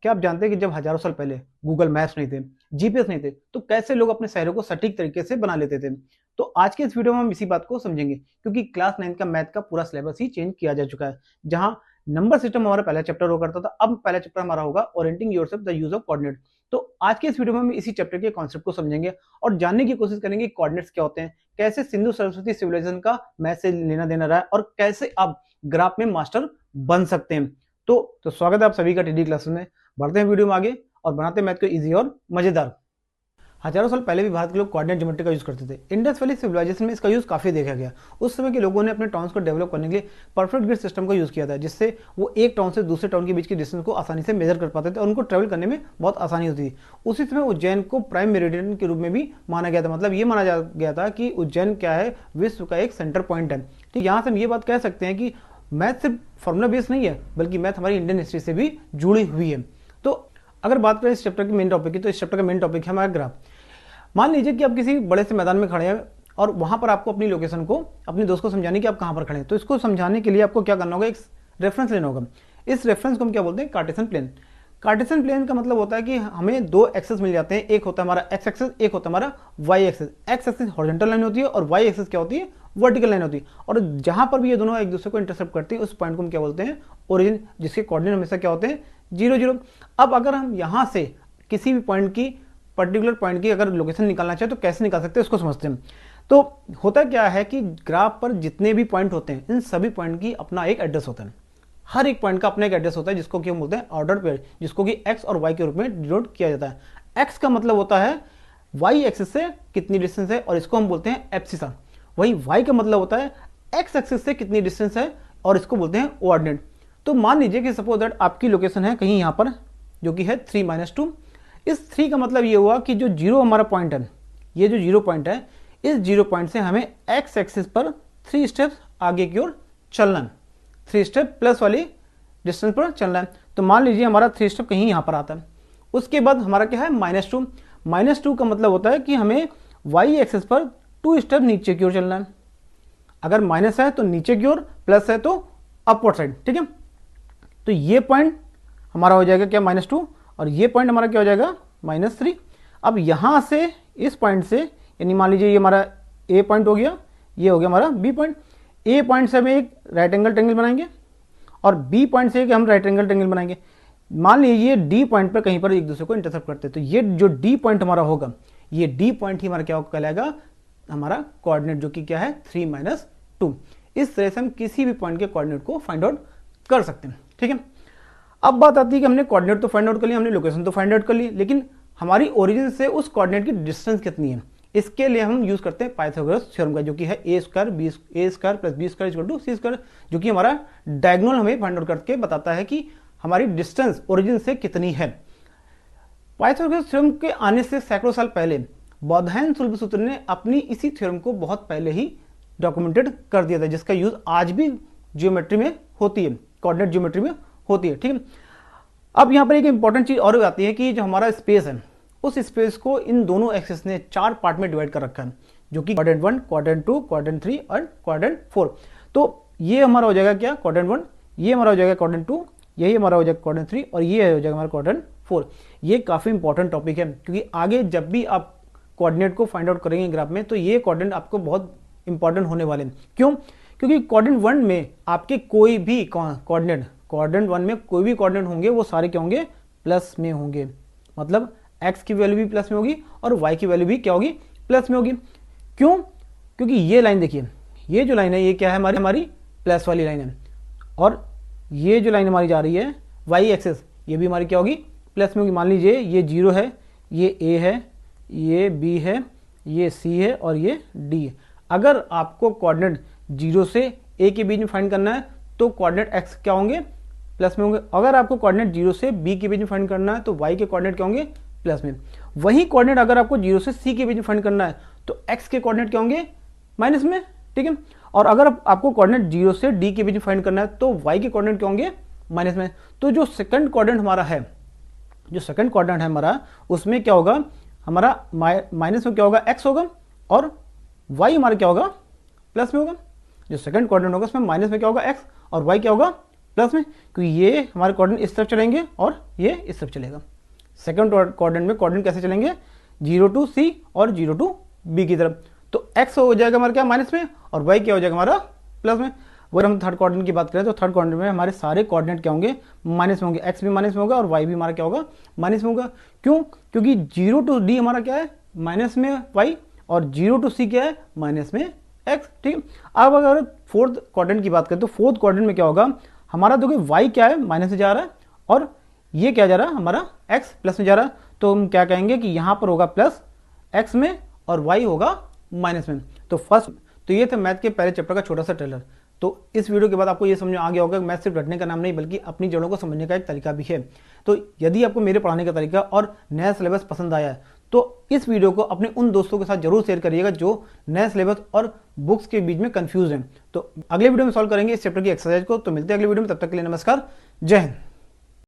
क्या आप जानते हैं कि जब हजारों साल पहले गूगल मैप्स नहीं थे, जीपीएस नहीं थे, तो कैसे लोग अपने शहरों को सटीक तरीके से बना लेते थे? तो आज के इस वीडियो में हम इसी बात को समझेंगे, क्योंकि क्लास 9 का मैथ का पूरा सिलेबस ही चेंज किया जा चुका है। जहां नंबर सिस्टम हमारा पहला चैप्टर हुआ करता था, अब पहला चैप्टर हमारा होगा orienting yourself the use of coordinate. तो आज के इस वीडियो में हम इसी चैप्टर के कॉन्सेप्ट को समझेंगे और जानने की कोशिश करेंगे कोऑर्डिनेट्स क्या होते हैं, कैसे सिंधु सरस्वती सिविलाइजेशन का मैथ से लेना देना रहा है और कैसे आप ग्राफ में मास्टर बन सकते हैं। तो स्वागत है आप सभी का टीडी क्लासेस में। बढ़ते हैं वीडियो में आगे और बनाते हैं मैथ को इजी और मजेदार। हजारों साल पहले भी भारत के लोग कोऑर्डिनेट ज्योमेट्री का यूज करते थे। इंडस वैली सिविलाइजेशन में इसका यूज काफी देखा गया। उस समय के लोगों ने अपने टाउन्स को डेवलप करने के लिए परफेक्ट ग्रिड सिस्टम का यूज किया था, जिससे वो एक टाउन से दूसरे टाउन के बीच की डिस्टेंस को आसानी से मेजर कर पाते थे और उनको ट्रेवल करने में बहुत आसानी होती थी। उसी समय उज्जैन को प्राइम मेरिडियन के रूप में भी माना गया था। मतलब ये माना गया था कि उज्जैन क्या है, विश्व का एक सेंटर पॉइंट है। ठीक, यहाँ से हम ये बात कह सकते हैं कि मैथ सिर्फ फॉर्मूला बेस नहीं है, बल्कि मैथ हमारी इंडियन हिस्ट्री से भी जुड़ी हुई है। तो अगर बात करें इस चैप्टर के मेन टॉपिक की, तो इस चैप्टर का मेन टॉपिक है हमारा ग्राफ। मान लीजिए कि आप किसी बड़े से मैदान में खड़े हैं और वहां पर आपको अपनी लोकेशन को अपने दोस्त को समझाने की आप कहां पर खड़े हैं। तो इसको समझाने के लिए आपको क्या करना होगा, एक रेफरेंस लेना होगा। इस रेफरेंस को हम क्या बोलते हैं, कार्टेशियन प्लेन। कार्टेशियन प्लेन का मतलब होता है कि हमें दो एक्सेस मिल जाते हैं, एक होता है हमारा एक्स एक्सेस, एक होता है हमारा y axis. X axis horizontal line होती है और वाई एक्सेस क्या होती है, वर्टिकल लाइन होती है। और जहां पर भी ये दोनों एक दूसरे को इंटरसेप्ट करते हैं, उस पॉइंट को हम क्या बोलते हैं, ओरिजिन, जिसके कोऑर्डिनेट हमेशा क्या होते हैं, 0 0। अब अगर हम यहां से किसी भी पॉइंट की, पर्टिकुलर पॉइंट की अगर लोकेशन निकालना चाहे तो कैसे निकाल सकते हैं, उसको समझते हैं। तो होता क्या है कि ग्राफ पर जितने भी पॉइंट होते हैं, इन सभी पॉइंट की अपना एक एड्रेस होता है। हर एक पॉइंट का अपना एक एड्रेस होता है, जिसको कि हम बोलते हैं ऑर्डर पेयर, जिसको कि एक्स और वाई के रूप में डिनोट किया जाता है। एक्स का मतलब होता है वाई एक्सिस से कितनी डिस्टेंस है, और इसको हम बोलते हैं एब्सिसा। वही वाई का मतलब होता है एक्स एक्सिस से कितनी डिस्टेंस है, और इसको बोलते हैं कोऑर्डिनेट। तो मान लीजिए कि सपोज दैट आपकी लोकेशन है कहीं यहाँ पर, जो कि है 3 - 2। इस 3 का मतलब ये हुआ कि जो 0 हमारा पॉइंट है, ये जो 0 पॉइंट है, इस 0 पॉइंट से हमें एक्स एक्सिस पर 3 स्टेप्स आगे की ओर चलना है। 3 स्टेप प्लस वाली डिस्टेंस पर चलना है। तो मान लीजिए हमारा 3 स्टेप कहीं यहाँ पर आता है। उसके बाद हमारा क्या है, -2। -2 का मतलब होता है कि हमें वाई एक्सिस पर 2 स्टेप नीचे की ओर चलना है। अगर माइनस है तो नीचे की ओर, प्लस है तो अपवर्ड साइड। ठीक है, तो ये पॉइंट हमारा हो जाएगा क्या, -2, और ये पॉइंट हमारा क्या हो जाएगा, -3। अब यहां से इस पॉइंट से, यानी मान लीजिए ये हमारा ए पॉइंट हो गया, ये हो गया हमारा बी पॉइंट। ए पॉइंट से हम एक राइट एंगल ट्रायंगल बनाएंगे और बी पॉइंट से हम राइट एंगल ट्रायंगल बनाएंगे। मान लीजिए ये डी पॉइंट पर कहीं पर एक दूसरे को इंटरसेप्ट करते हैं, तो ये जो डी पॉइंट हमारा होगा, ये डी पॉइंट ही हमारा क्या कहलाएगा, हमारा कोऑर्डिनेट, जो कि क्या है 3 - 2। इस तरह से हम किसी भी पॉइंट के कोऑर्डिनेट को फाइंड आउट कर सकते हैं। ठीक है, अब बात आती है कि हमने कोऑर्डिनेट तो फाइंड आउट कर लिया, हमने लोकेशन तो फाइंड आउट कर ली, लेकिन हमारी ओरिजिन से उस कोऑर्डिनेट की डिस्टेंस कितनी है, इसके लिए हम यूज करते हैं पाइथागोरस थ्योरम का, जो कि है a² + b² = c², जो कि हमारा डायगोनल हमें फाइंड आउट करके बताता है कि हमारी डिस्टेंस ओरिजिन से कितनी है। पाइथागोरस थ्योरम के आने से सैकड़ों साल पहले बौधायन शुल्बसूत्र ने अपनी इसी थ्योरम को बहुत पहले ही डॉक्यूमेंटेड कर दिया था, जिसका यूज आज भी जियोमेट्री में होती है, कोऑर्डिनेट जियोमेट्री में होती है। ठीक है, अब यहां पर एक इंपॉर्टेंट चीज और आती है कि जो हमारा स्पेस है, उस स्पेस को इन दोनों एक्सिस ने 4 पार्ट में डिवाइड कर रखा है, जो कि क्वाड्रेंट 1, क्वाड्रेंट 2, क्वाड्रेंट 3 और क्वाड्रेंट 4। तो ये हमारा हो जाएगा क्या, क्वाड्रेंट 1, ये हमारा हो जाएगा क्वाड्रेंट 2, यही हमारा हो जाएगा क्वाड्रेंट 3, और ये हो जाएगा हमारा क्वाड्रेंट 4। ये काफी इंपॉर्टेंट टॉपिक है, क्योंकि आगे जब भी आप कोऑर्डिनेट को फाइंड आउट करेंगे ग्राफ में, तो ये कोऑर्डिनेट आपको बहुत इंपॉर्टेंट होने वाले हैं। क्यों, क्योंकि क्वाड्रेंट 1 में आपके कोई भी कोऑर्डिनेट, क्वाड्रेंट 1 में कोई भी कोऑर्डिनेट होंगे, वो सारे क्या होंगे, प्लस में होंगे। मतलब x की वैल्यू भी प्लस में होगी और y की वैल्यू भी क्या होगी, प्लस में होगी। क्यों, क्योंकि ये लाइन देखिए, ये जो लाइन है ये क्या है, हमारी प्लस वाली लाइन है, और ये जो लाइन हमारी जा रही है y एक्सेस, ये भी हमारी क्या होगी, प्लस में होगी। मान लीजिए ये 0 है, ये a है, ये b है, ये c है और ये d है। अगर आपको कोऑर्डिनेट 0 से a के बीच में फाइंड करना है, तो कोऑर्डिनेट x क्या होंगे, प्लस में होंगे। अगर आपको कोऑर्डिनेट 0 से b के बीच में फाइंड करना है, तो y के कोऑर्डिनेट क्या होंगे, प्लस में। वही कोऑर्डिनेट अगर आपको 0 से c के बीच में फाइंड करना है, तो x के कोऑर्डिनेट क्या होंगे, माइनस में। ठीक है, और अगर आपको कोऑर्डिनेट 0 से d के बीच में फाइंड करना है, तो y के कोऑर्डिनेट क्या होंगे, माइनस में। तो जो सेकंड कोऑर्डिनेट हमारा है, जो सेकंड क्वाड्रेंट है हमारा, उसमें क्या होगा, हमारा माइनस में क्या होगा, x होगा, और y हमारा क्या होगा, प्लस में होगा। जो सेकंड क्वाड्रेंट होगा उसमें माइनस में क्या होगा, x, और y क्या होगा, प्लस में, क्योंकि ये हमारे कोऑर्डिनेट इस तरफ चलेंगे और ये इस तरफ चलेगा। सेकंड कोऑर्डिनेट में कोऑर्डिनेट कैसे चलेंगे, 0 टू सी और 0 टू बी की तरफ। तो x हो जाएगा हमारा क्या माइनस में, और y क्या हो जाएगा हमारा प्लस में। अगर हम थर्ड कोऑर्डिनेट की बात करें तो थर्ड कोऑर्डिनेट में हमारे सारे कोऑर्डिनेट क्या होंगे, माइनस में होंगे। x भी माइनस में होगा और y भी हमारा क्या होगा, माइनस में होगा। क्यों, क्योंकि 0 टू d हमारा क्या है, माइनस में y, और 0 टू c क्या है, माइनस में x। ठीक है, अब अगर फोर्थ कोऑर्डिनेट की बात करें तो फोर्थ कोऑर्डिनेट में क्या होगा हमारा, देखो y क्या है, माइनस में जा रहा है, और ये क्या जा रहा है हमारा x प्लस में जा रहा है। तो हम क्या कहेंगे कि यहां पर होगा प्लस x में और y होगा माइनस में। तो ये थे मैथ के पहले चैप्टर का छोटा सा ट्रेलर। तो इस वीडियो के बाद आपको ये समझ आ गया होगा कि मैथ सिर्फ रटने का नाम नहीं बल्कि अपनी जड़ों को समझने का एक तरीका भी है। तो यदि आपको मेरे पढ़ाने का तरीका और नया सिलेबस पसंद आया है तो इस वीडियो को अपने उन दोस्तों के साथ जरूर शेयर करिएगा जो नए सिलेबस और बुक्स के बीच में कंफ्यूज हैं। तो अगले वीडियो में सॉल्व करेंगे इस चैप्टर की एक्सरसाइज को। तो मिलते हैं अगले वीडियो में, तब तक के लिए नमस्कार, जय हिंद।